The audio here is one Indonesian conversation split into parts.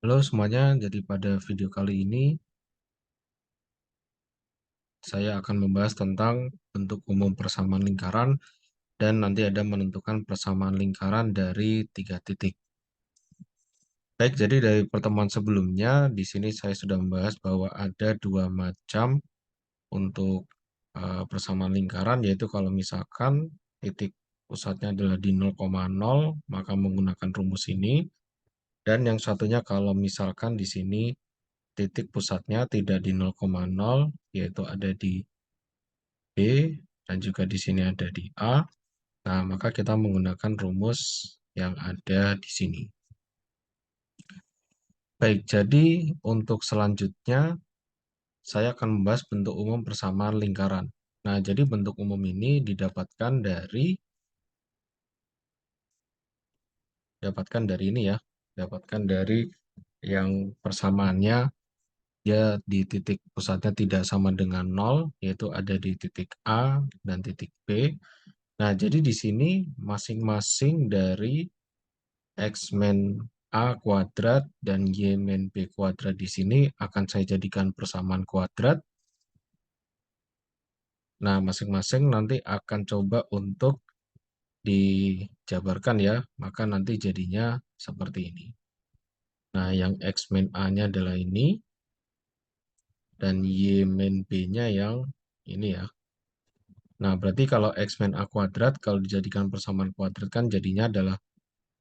Halo semuanya, jadi pada video kali ini saya akan membahas tentang bentuk umum persamaan lingkaran dan nanti ada menentukan persamaan lingkaran dari 3 titik. Baik, jadi dari pertemuan sebelumnya di sini saya sudah membahas bahwa ada 2 macam untuk persamaan lingkaran, yaitu kalau misalkan titik pusatnya adalah di 0,0 maka menggunakan rumus ini, dan yang satunya kalau misalkan di sini titik pusatnya tidak di 0,0 yaitu ada di B dan juga di sini ada di A. Nah, maka kita menggunakan rumus yang ada di sini. Baik, jadi untuk selanjutnya saya akan membahas bentuk umum persamaan lingkaran. Nah, jadi bentuk umum ini didapatkan dari ini ya, dapatkan dari yang persamaannya dia di titik pusatnya tidak sama dengan 0, yaitu ada di titik A dan titik B. Nah, jadi di sini masing-masing dari X men A kuadrat dan Y men B kuadrat di sini akan saya jadikan persamaan kuadrat. Nah, masing-masing nanti akan coba untuk dijabarkan ya, maka nanti jadinya seperti ini. Nah, yang X men A-nya adalah ini, dan Y men B-nya yang ini ya. Nah, berarti kalau X men A kuadrat, kalau dijadikan persamaan kuadrat kan jadinya adalah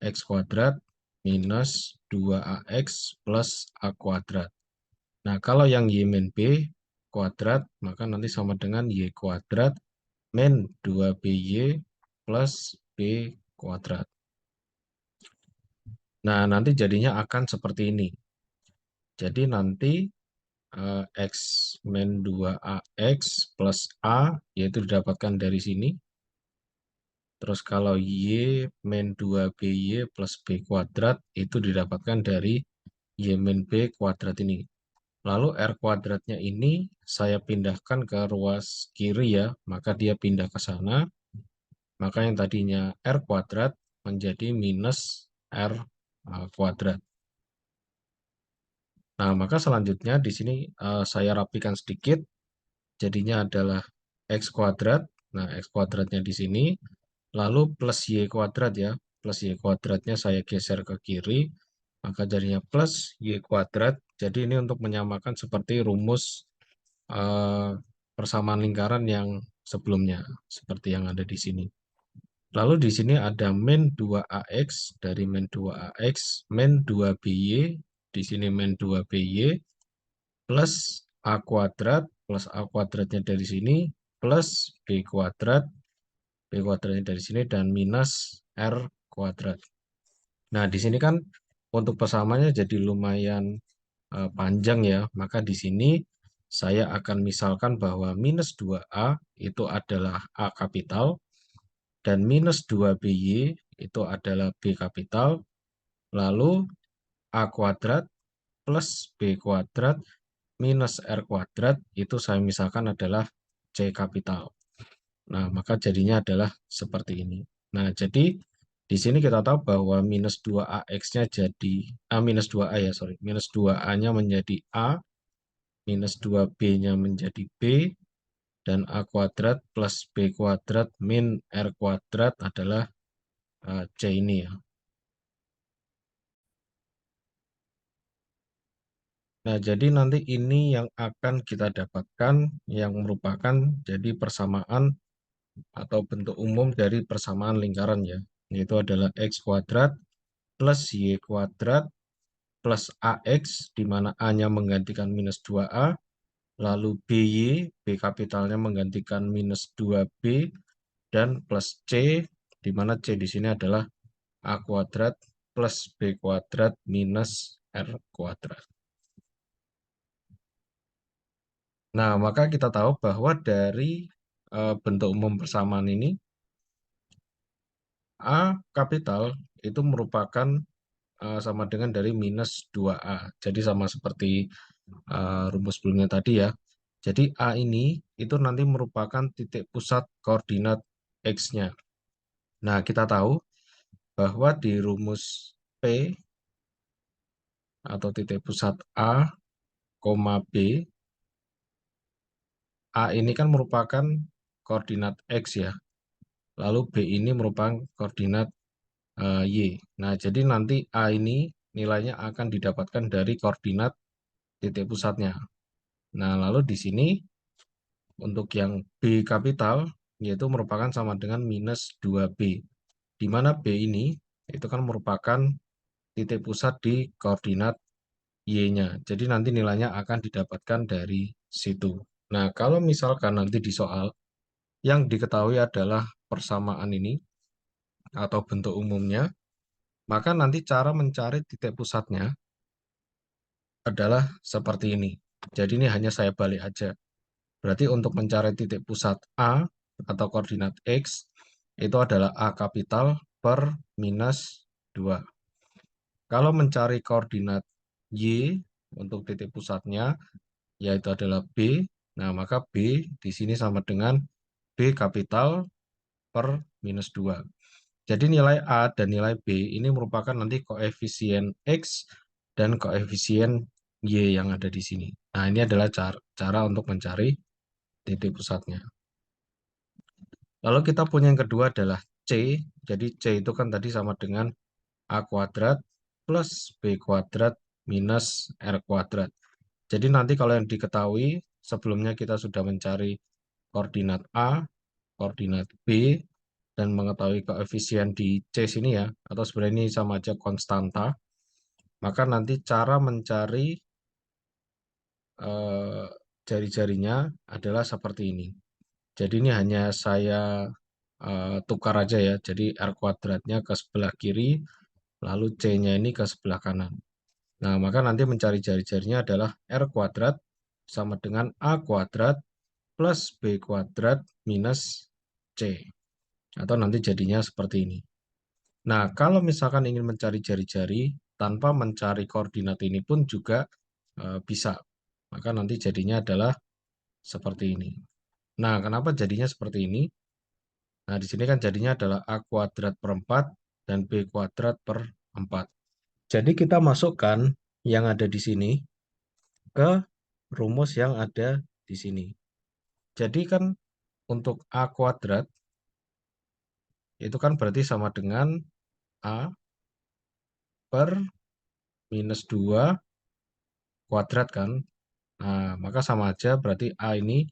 X kuadrat minus 2AX plus A kuadrat. Nah, kalau yang Y min B kuadrat, maka nanti sama dengan Y kuadrat min 2BY plus B kuadrat. Nah, nanti jadinya akan seperti ini. Jadi nanti X min 2AX plus A, yaitu didapatkan dari sini. Terus kalau Y min 2BY plus B kuadrat, itu didapatkan dari Y min B kuadrat ini. Lalu R kuadratnya ini saya pindahkan ke ruas kiri ya, maka dia pindah ke sana. Maka yang tadinya R kuadrat menjadi minus R kuadrat. Nah, maka selanjutnya di sini saya rapikan sedikit. Jadinya adalah X kuadrat. Nah, X kuadratnya di sini. Lalu plus Y kuadrat ya. Plus Y kuadratnya saya geser ke kiri. Maka jadinya plus Y kuadrat. Jadi ini untuk menyamakan seperti rumus eh, persamaan lingkaran yang sebelumnya, seperti yang ada di sini. Lalu di sini ada min 2AX, dari min 2AX, min 2BY, di sini min 2BY, plus A kuadrat, plus A kuadratnya dari sini, plus B kuadratnya dari sini, dan minus R kuadrat. Nah, di sini kan untuk persamaannya jadi lumayan panjang ya, maka di sini saya akan misalkan bahwa minus 2A itu adalah A kapital, dan minus 2BY itu adalah B kapital, lalu A kuadrat plus B kuadrat minus R kuadrat itu saya misalkan adalah C kapital. Nah, maka jadinya adalah seperti ini. Nah, jadi di sini kita tahu bahwa minus 2AX-nya jadi minus 2A ya, sorry. Minus 2A-nya menjadi A, minus 2B-nya menjadi B, dan A kuadrat plus B kuadrat min R kuadrat adalah C ini ya. Nah, jadi nanti ini yang akan kita dapatkan yang merupakan jadi persamaan atau bentuk umum dari persamaan lingkaran ya. Yaitu adalah X kuadrat plus Y kuadrat plus AX, di mana A-nya menggantikan minus 2A, lalu BY, B kapitalnya menggantikan minus 2B, dan plus C, di mana C di sini adalah A kuadrat plus B kuadrat minus R kuadrat. Nah, maka kita tahu bahwa dari bentuk umum persamaan ini, A kapital itu merupakan sama dengan dari minus 2A. Jadi sama seperti rumus sebelumnya tadi ya. Jadi A ini itu nanti merupakan titik pusat koordinat X-nya. Nah, kita tahu bahwa di rumus P atau titik pusat A, B. A ini kan merupakan koordinat X ya. Lalu B ini merupakan koordinat Y. Nah, jadi nanti A ini nilainya akan didapatkan dari koordinat titik pusatnya. Nah, lalu di sini untuk yang B kapital, yaitu merupakan sama dengan minus 2B. Di mana B ini itu kan merupakan titik pusat di koordinat Y-nya. Jadi nanti nilainya akan didapatkan dari situ. Nah, kalau misalkan nanti di soal yang diketahui adalah persamaan ini atau bentuk umumnya, maka nanti cara mencari titik pusatnya adalah seperti ini. Jadi ini hanya saya balik aja. Berarti untuk mencari titik pusat A atau koordinat X itu adalah A kapital per minus 2. Kalau mencari koordinat Y untuk titik pusatnya yaitu adalah B, nah maka B di sini sama dengan B kapital per minus 2. Jadi nilai A dan nilai B ini merupakan nanti koefisien X dan koefisien Y yang ada di sini. Nah, ini adalah cara untuk mencari titik pusatnya. Lalu kita punya yang kedua adalah C. Jadi C itu kan tadi sama dengan A kuadrat plus B kuadrat minus R kuadrat. Jadi nanti kalau yang diketahui sebelumnya kita sudah mencari koordinat A, koordinat B, dan mengetahui koefisien di C sini ya, atau sebenarnya ini sama aja konstanta, maka nanti cara mencari jari-jarinya adalah seperti ini. Jadi ini hanya saya tukar aja ya, jadi R kuadratnya ke sebelah kiri, lalu C-nya ini ke sebelah kanan. Nah, maka nanti mencari jari-jarinya adalah R kuadrat sama dengan A kuadrat plus B kuadrat minus C. Atau nanti jadinya seperti ini. Nah, kalau misalkan ingin mencari jari-jari tanpa mencari koordinat ini pun juga bisa. Maka nanti jadinya adalah seperti ini. Nah, kenapa jadinya seperti ini? Nah, di sini kan jadinya adalah A kuadrat per 4 dan B kuadrat per 4. Jadi kita masukkan yang ada di sini ke rumus yang ada di sini. Jadi kan untuk A kuadrat itu kan berarti sama dengan A per minus 2 kuadrat kan. Nah, maka sama aja berarti A ini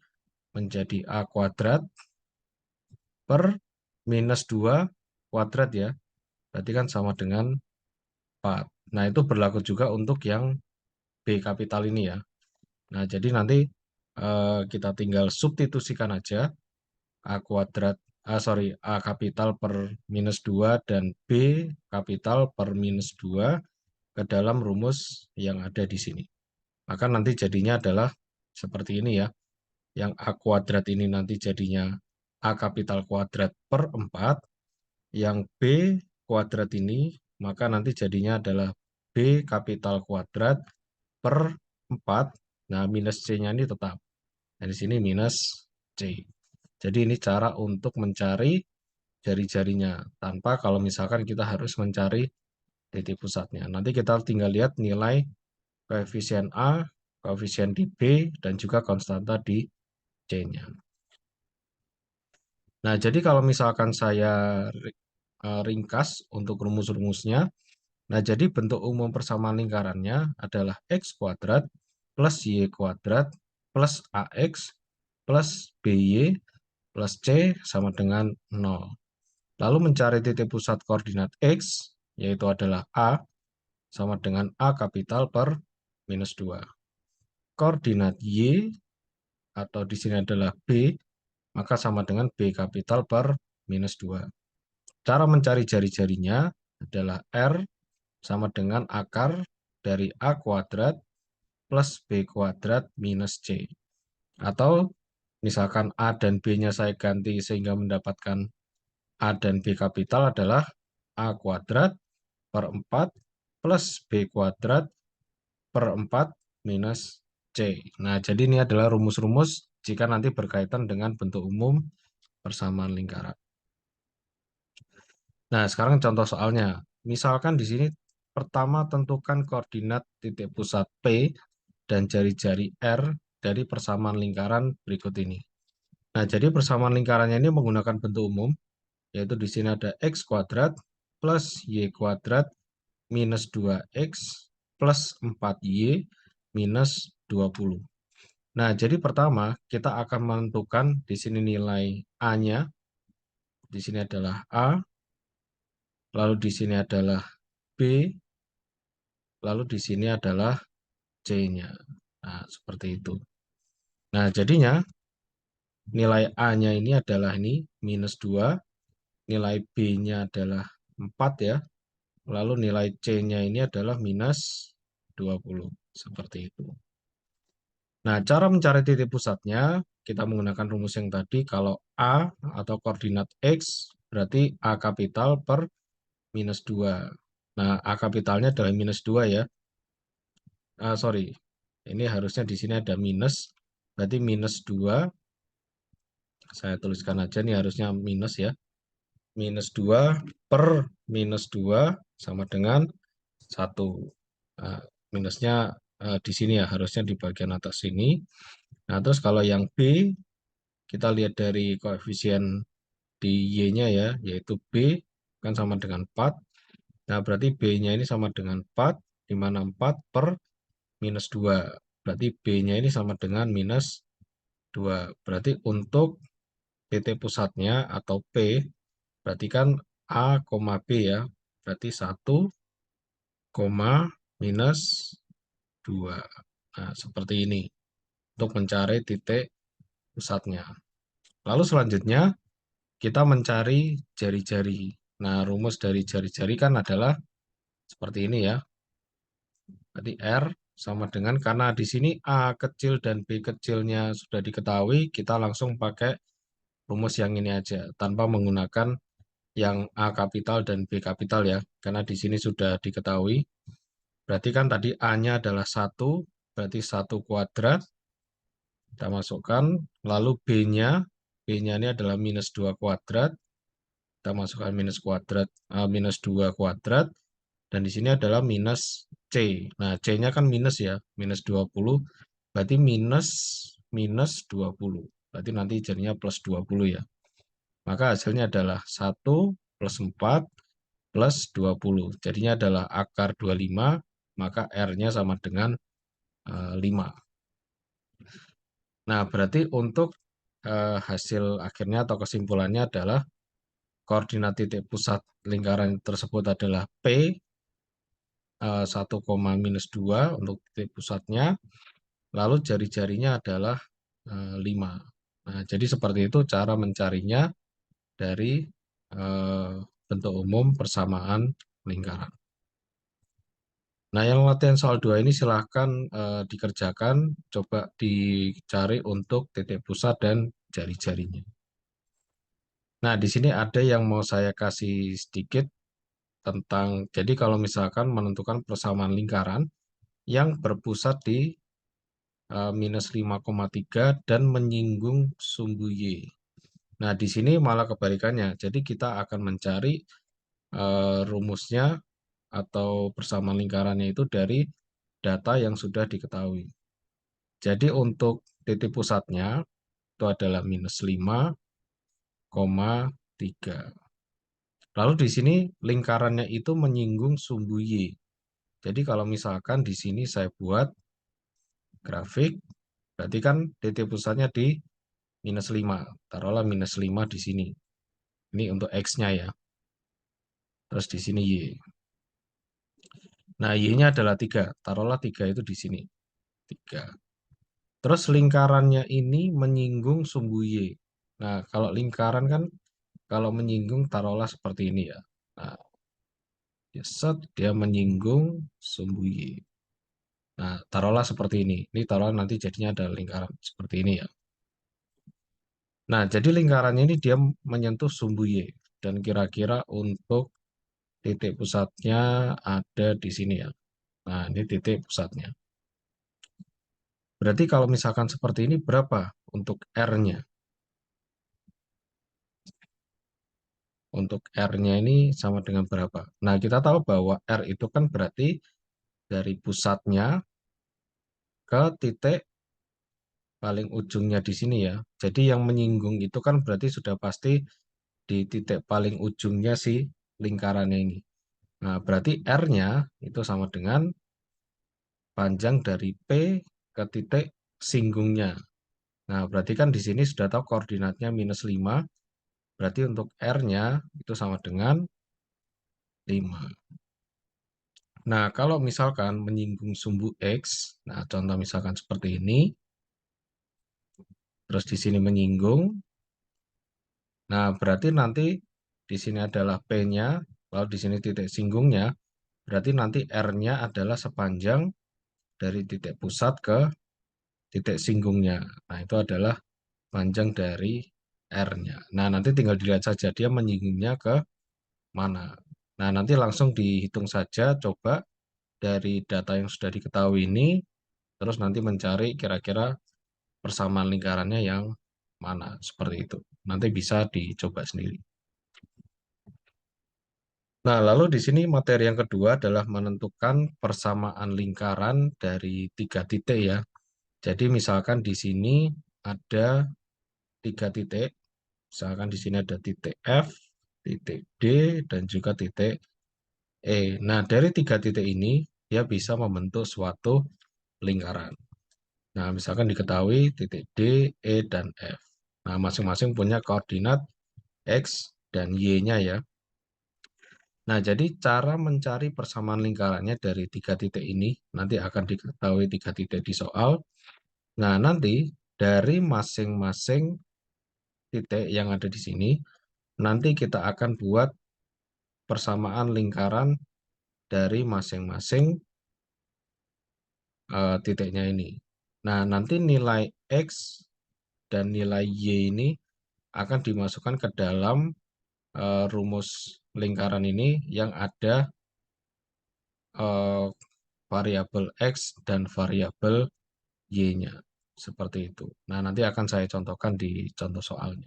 menjadi A kuadrat per minus 2 kuadrat ya. Berarti kan sama dengan 4. Nah, itu berlaku juga untuk yang B kapital ini ya. Nah, jadi nanti kita tinggal substitusikan aja A kuadrat, A kapital per minus 2 dan B kapital per minus 2 ke dalam rumus yang ada di sini. Maka nanti jadinya adalah seperti ini ya. Yang A kuadrat ini nanti jadinya A kapital kuadrat per 4. Yang B kuadrat ini, maka nanti jadinya adalah B kapital kuadrat per 4. Nah, minus C-nya ini tetap. Nah, di sini minus C. Jadi ini cara untuk mencari jari-jarinya. Tanpa kalau misalkan kita harus mencari titik pusatnya. Nanti kita tinggal lihat nilai koefisien A, koefisien di B, dan juga konstanta di C-nya. Nah, jadi kalau misalkan saya ringkas untuk rumus-rumusnya, nah jadi bentuk umum persamaan lingkarannya adalah X kuadrat plus Y kuadrat plus AX plus BY plus C sama dengan 0. Lalu mencari titik pusat koordinat X, yaitu adalah A, sama dengan A kapital per minus 2. Koordinat Y, atau di sini adalah B, maka sama dengan B kapital per minus 2. Cara mencari jari-jarinya adalah R sama dengan akar dari A kuadrat plus B kuadrat minus C. Atau misalkan A dan B-nya saya ganti sehingga mendapatkan A dan B kapital adalah A kuadrat per 4 plus B kuadrat per 4 minus C. Nah, jadi ini adalah rumus-rumus jika nanti berkaitan dengan bentuk umum persamaan lingkaran. Nah, sekarang contoh soalnya. Misalkan di sini pertama tentukan koordinat titik pusat P dan jari-jari R dari persamaan lingkaran berikut ini. Nah, jadi persamaan lingkarannya ini menggunakan bentuk umum, yaitu di sini ada X kuadrat plus Y kuadrat minus 2X plus 4Y minus 20. Nah, jadi pertama kita akan menentukan di sini nilai A-nya. Di sini adalah A, lalu di sini adalah B, lalu di sini adalah C-nya. Nah, seperti itu. Nah, jadinya nilai A-nya ini adalah ini minus 2, nilai B-nya adalah 4 ya, lalu nilai C-nya ini adalah minus 20. Seperti itu. Nah, cara mencari titik pusatnya, kita menggunakan rumus yang tadi, kalau A atau koordinat X, berarti A kapital per minus 2. Nah, A kapitalnya adalah minus 2 ya. Sorry, ini harusnya di sini ada minus, berarti minus 2, saya tuliskan aja nih harusnya minus ya. Minus 2 per minus 2 sama dengan 1. Nah, minusnya di sini ya, harusnya di bagian atas sini. Nah, terus kalau yang B, kita lihat dari koefisien di Y-nya ya, yaitu B kan sama dengan 4. Nah, berarti B-nya ini sama dengan 4, di mana 4 per minus 2. Berarti B-nya ini sama dengan minus 2. Berarti untuk titik pusatnya atau P, berarti kan A, B ya. Berarti 1, minus 2. Nah, seperti ini untuk mencari titik pusatnya. Lalu selanjutnya kita mencari jari-jari. Nah, rumus dari jari-jari kan adalah seperti ini ya. Berarti R sama dengan, karena di sini A kecil dan B kecilnya sudah diketahui, kita langsung pakai rumus yang ini aja, tanpa menggunakan yang A kapital dan B kapital ya. Karena di sini sudah diketahui. Berarti kan tadi A-nya adalah 1, berarti 1 kuadrat. Kita masukkan, lalu B-nya ini adalah minus 2 kuadrat. Kita masukkan minus kuadrat, minus 2 kuadrat. Dan di sini adalah minus C. Nah, C-nya kan minus ya, minus 20. Berarti minus minus 20. Berarti nanti jadinya plus 20 ya. Maka hasilnya adalah 1 plus 4 plus 20. Jadinya adalah akar 25, maka R-nya sama dengan 5. Nah, berarti untuk hasil akhirnya atau kesimpulannya adalah koordinat titik pusat lingkaran tersebut adalah P 1, minus 2 untuk titik pusatnya, lalu jari-jarinya adalah 5. Nah, jadi seperti itu cara mencarinya dari eh, bentuk umum persamaan lingkaran. Nah, yang latihan soal 2 ini silahkan dikerjakan, coba dicari untuk titik pusat dan jari-jarinya. Nah, di sini ada yang mau saya kasih sedikit tentang, jadi kalau misalkan menentukan persamaan lingkaran yang berpusat di minus 5,3 dan menyinggung sumbu Y. Nah, di sini malah kebalikannya. Jadi kita akan mencari rumusnya atau persamaan lingkarannya itu dari data yang sudah diketahui. Jadi untuk titik pusatnya itu adalah minus 5,3. Lalu di sini lingkarannya itu menyinggung sumbu Y. Jadi kalau misalkan di sini saya buat grafik, berarti kan titik pusatnya di minus 5. Taruhlah minus 5 di sini. Ini untuk X-nya ya. Terus di sini Y. Nah, Y-nya adalah 3. Taruhlah 3 itu di sini. 3. Terus lingkarannya ini menyinggung sumbu Y. Nah, kalau lingkaran kan, kalau menyinggung taruhlah seperti ini ya. Nah, dia menyinggung sumbu Y. Nah, taruhlah seperti ini. Ini taruhlah nanti jadinya ada lingkaran seperti ini ya. Nah, jadi lingkarannya ini dia menyentuh sumbu Y. Dan kira-kira untuk titik pusatnya ada di sini ya. Nah, ini titik pusatnya. Berarti kalau misalkan seperti ini berapa untuk R-nya? untuk R-nya ini sama dengan berapa. Nah, kita tahu bahwa R itu kan berarti dari pusatnya ke titik paling ujungnya di sini ya. Jadi yang menyinggung itu kan berarti sudah pasti di titik paling ujungnya si lingkarannya ini. Nah, berarti R-nya itu sama dengan panjang dari P ke titik singgungnya. Nah, berarti kan di sini sudah tahu koordinatnya -5. Berarti untuk R-nya itu sama dengan 5. Nah, kalau misalkan menyinggung sumbu X, nah contoh misalkan seperti ini, terus di sini menyinggung, nah berarti nanti di sini adalah P-nya, lalu di sini titik singgungnya, berarti nanti R-nya adalah sepanjang dari titik pusat ke titik singgungnya. Nah, itu adalah panjang dari R-nya. Nah, nanti tinggal dilihat saja dia menyinggungnya ke mana. Nah, nanti langsung dihitung saja, coba dari data yang sudah diketahui ini, terus nanti mencari kira-kira persamaan lingkarannya yang mana, seperti itu. Nanti bisa dicoba sendiri. Nah, lalu di sini materi yang kedua adalah menentukan persamaan lingkaran dari 3 titik ya. Jadi misalkan di sini ada 3 titik, misalkan di sini ada titik F, titik D, dan juga titik E. Nah, dari 3 titik ini dia bisa membentuk suatu lingkaran. Nah, misalkan diketahui titik D, E, dan F. Nah, masing-masing punya koordinat X dan Y-nya ya. Nah, jadi cara mencari persamaan lingkarannya dari 3 titik ini, nanti akan diketahui 3 titik di soal. Nah, nanti dari masing-masing titik yang ada di sini, nanti kita akan buat persamaan lingkaran dari masing-masing titiknya ini. Nah, nanti nilai X dan nilai Y ini akan dimasukkan ke dalam rumus lingkaran ini yang ada eh, variabel X dan variabel Y-nya. Seperti itu. Nah, nanti akan saya contohkan di contoh soalnya.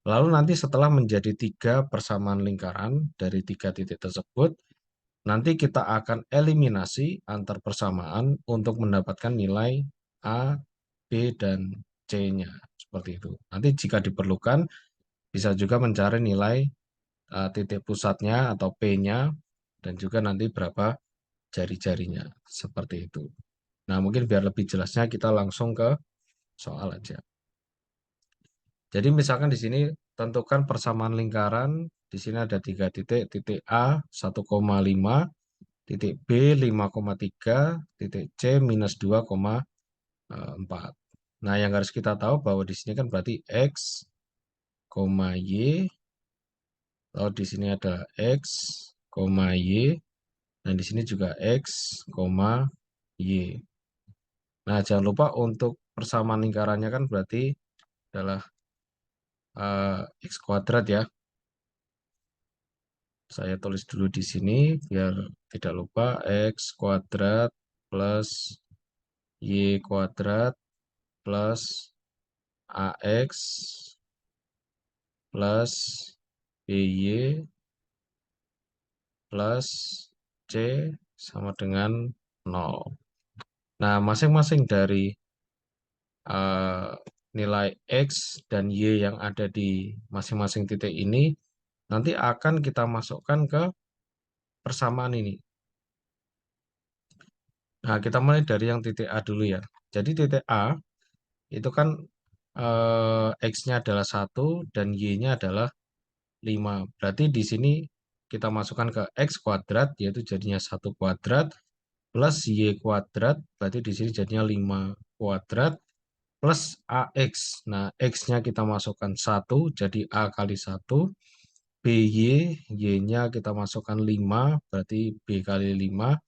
Lalu nanti setelah menjadi 3 persamaan lingkaran dari 3 titik tersebut, nanti kita akan eliminasi antar persamaan untuk mendapatkan nilai A, B, dan C-nya. Seperti itu. Nanti jika diperlukan, bisa juga mencari nilai titik pusatnya atau P-nya, dan juga nanti berapa jari-jarinya. Seperti itu. Nah, mungkin biar lebih jelasnya kita langsung ke soal aja. Jadi misalkan di sini tentukan persamaan lingkaran. Di sini ada 3 titik, titik A 1,5, titik B 5,3, titik C -2,4. Nah, yang harus kita tahu bahwa di sini kan berarti X, Y, lalu di sini ada X, Y, dan di sini juga X, Y. Nah, jangan lupa untuk persamaan lingkarannya kan berarti adalah X kuadrat ya. Saya tulis dulu di sini biar tidak lupa. X kuadrat plus Y kuadrat plus AX plus BY plus C sama dengan 0. Nah, masing-masing dari eh, nilai X dan Y yang ada di masing-masing titik ini nanti akan kita masukkan ke persamaan ini. Nah, kita mulai dari yang titik A dulu ya. Jadi titik A itu kan X-nya adalah 1 dan Y-nya adalah 5. Berarti di sini kita masukkan ke X kuadrat, yaitu jadinya 1 kuadrat, plus Y kuadrat, berarti di sini jadinya 5 kuadrat, plus AX. Nah, X-nya kita masukkan 1, jadi A kali 1. BY, Y-nya kita masukkan 5, berarti B kali 5,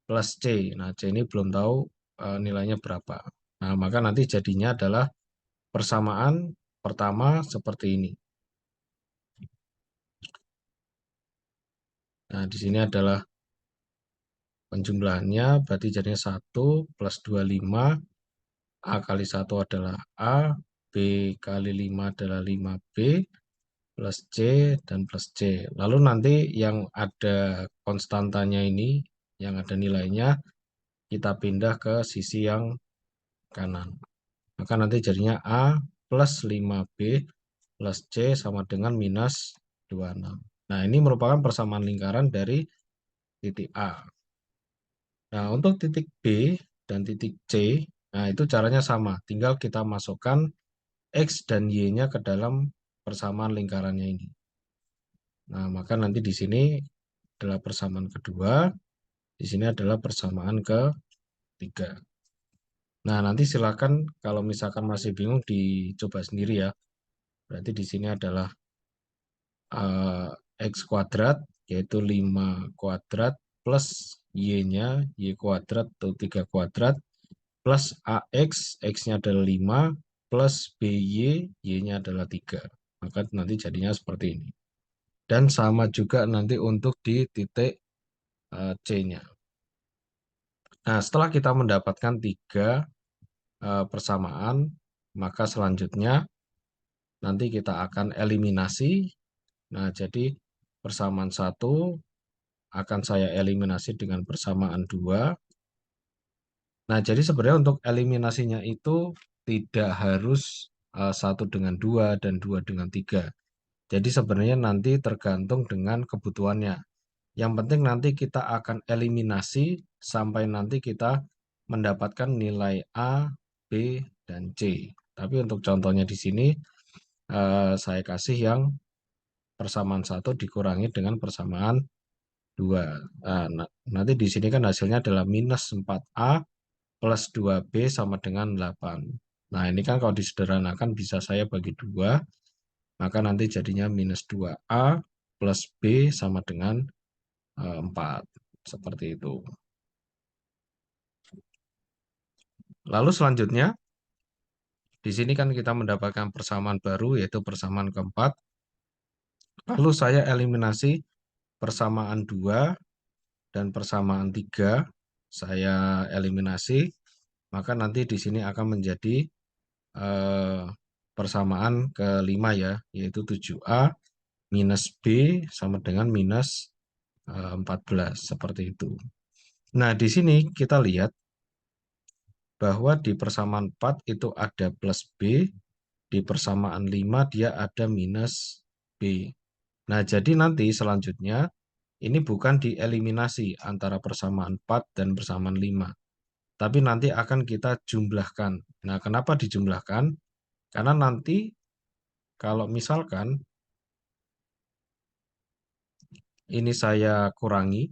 plus C. Nah, C ini belum tahu nilainya berapa. Nah, maka nanti jadinya adalah persamaan pertama seperti ini. Nah, di sini adalah penjumlahannya, berarti jadinya 1 plus 25, A kali 1 adalah A, B kali 5 adalah 5B, plus C, dan plus C. Lalu nanti yang ada konstantanya ini, yang ada nilainya, kita pindah ke sisi yang kanan. Maka nanti jadinya A plus 5B plus C sama dengan minus 26. Nah, ini merupakan persamaan lingkaran dari titik A. Nah, untuk titik B dan titik C, nah itu caranya sama. Tinggal kita masukkan X dan Y-nya ke dalam persamaan lingkarannya ini. Nah, maka nanti di sini adalah persamaan kedua, di sini adalah persamaan ketiga. Nah, nanti silakan kalau misalkan masih bingung dicoba sendiri ya. Berarti di sini adalah eh, X kuadrat, yaitu 5 kuadrat, plus Y-nya, Y kuadrat atau 3 kuadrat, plus AX, X-nya adalah 5, plus BY, Y-nya adalah 3. Maka nanti jadinya seperti ini. Dan sama juga nanti untuk di titik C-nya. Nah, setelah kita mendapatkan 3 persamaan, maka selanjutnya nanti kita akan eliminasi. Nah, jadi persamaan 1 akan saya eliminasi dengan persamaan 2. Nah, jadi sebenarnya untuk eliminasinya itu tidak harus 1 dengan 2 dan 2 dengan 3. Jadi sebenarnya nanti tergantung dengan kebutuhannya. Yang penting nanti kita akan eliminasi sampai nanti kita mendapatkan nilai A, B, dan C. Tapi untuk contohnya di sini saya kasih yang persamaan 1 dikurangi dengan persamaan 2. Nanti di sini kan hasilnya adalah minus 4A plus 2B sama dengan 8. Nah, ini kan kalau disederhanakan bisa saya bagi 2, maka nanti jadinya minus 2A plus B sama dengan 4. Seperti itu. Lalu selanjutnya, di sini kan kita mendapatkan persamaan baru, yaitu persamaan keempat. Lalu saya eliminasi persamaan 2 dan persamaan 3. Saya eliminasi, maka nanti di sini akan menjadi eh, persamaan kelima ya, yaitu 7A minus B sama dengan minus 14, seperti itu. Nah, di sini kita lihat bahwa di persamaan 4 itu ada plus B, di persamaan 5 dia ada minus B. Nah, jadi nanti selanjutnya ini bukan dieliminasi antara persamaan 4 dan persamaan 5, tapi nanti akan kita jumlahkan. Nah, kenapa dijumlahkan? Karena nanti kalau misalkan ini saya kurangi,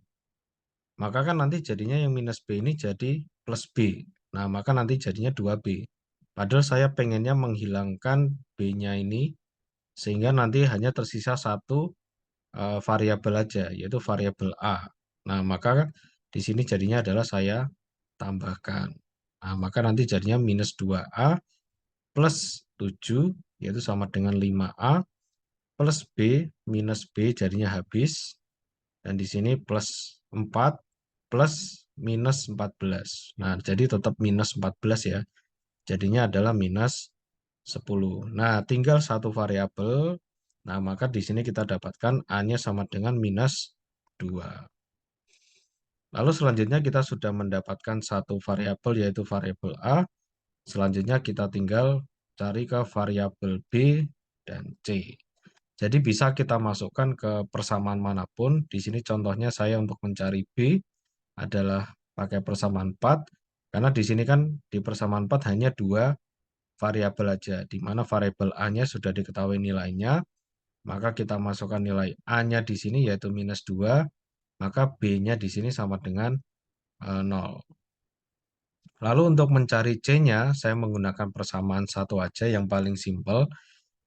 maka kan nanti jadinya yang minus B ini jadi plus B. Nah, maka nanti jadinya 2B. Padahal saya pengennya menghilangkan B-nya ini, sehingga nanti hanya tersisa satu variabel aja, yaitu variabel A. Nah, maka di sini jadinya adalah saya tambahkan. Nah, maka nanti jadinya minus 2A plus 7, yaitu sama dengan 5A, plus B minus B jadinya habis. Dan di sini plus 4 plus minus 14. Nah, jadi tetap minus 14 ya. Jadinya adalah minus 10. Nah, tinggal satu variabel. Nah, maka di sini kita dapatkan A-nya sama dengan minus 2. Lalu selanjutnya kita sudah mendapatkan satu variabel yaitu variabel A. Selanjutnya kita tinggal cari ke variabel B dan C. Jadi bisa kita masukkan ke persamaan manapun. Di sini contohnya saya untuk mencari B adalah pakai persamaan 4. Karena di sini kan di persamaan 4 hanya 2 variabel aja, di mana variabel A-nya sudah diketahui nilainya, maka kita masukkan nilai A-nya di sini yaitu minus 2, maka B-nya di sini sama dengan 0. Lalu untuk mencari C-nya, saya menggunakan persamaan satu aja yang paling simpel.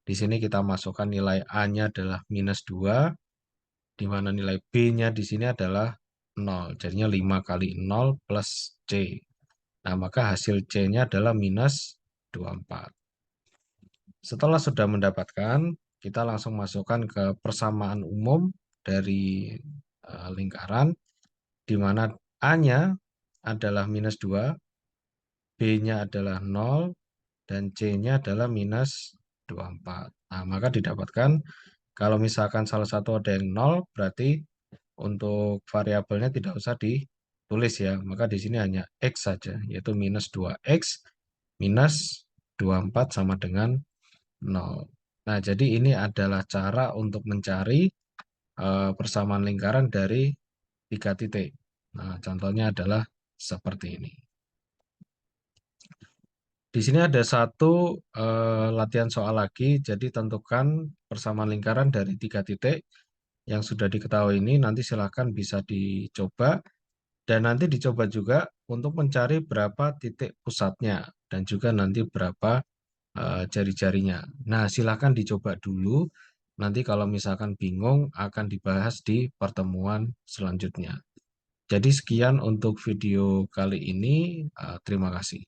Di sini kita masukkan nilai A-nya adalah minus 2, di mana nilai B-nya di sini adalah 0. Jadinya 5 kali 0 plus C. Nah, maka hasil C-nya adalah minus 24. Setelah sudah mendapatkan, kita langsung masukkan ke persamaan umum dari lingkaran, di mana A-nya adalah minus 2, B-nya adalah 0, dan C-nya adalah minus 24. Nah, maka didapatkan Kalau misalkan salah satu ada yang nol, berarti untuk variabelnya tidak usah ditulis ya. Maka di sini hanya X saja, yaitu minus 2X minus 24 sama dengan nol. Nah, jadi ini adalah cara untuk mencari persamaan lingkaran dari 3 titik. Nah, contohnya adalah seperti ini. Di sini ada satu latihan soal lagi, jadi tentukan persamaan lingkaran dari 3 titik yang sudah diketahui ini. Nanti silakan bisa dicoba dan nanti dicoba juga untuk mencari berapa titik pusatnya dan juga nanti berapa jari-jarinya. Nah, silakan dicoba dulu. Nanti kalau misalkan bingung akan dibahas di pertemuan selanjutnya. Jadi sekian untuk video kali ini. Terima kasih.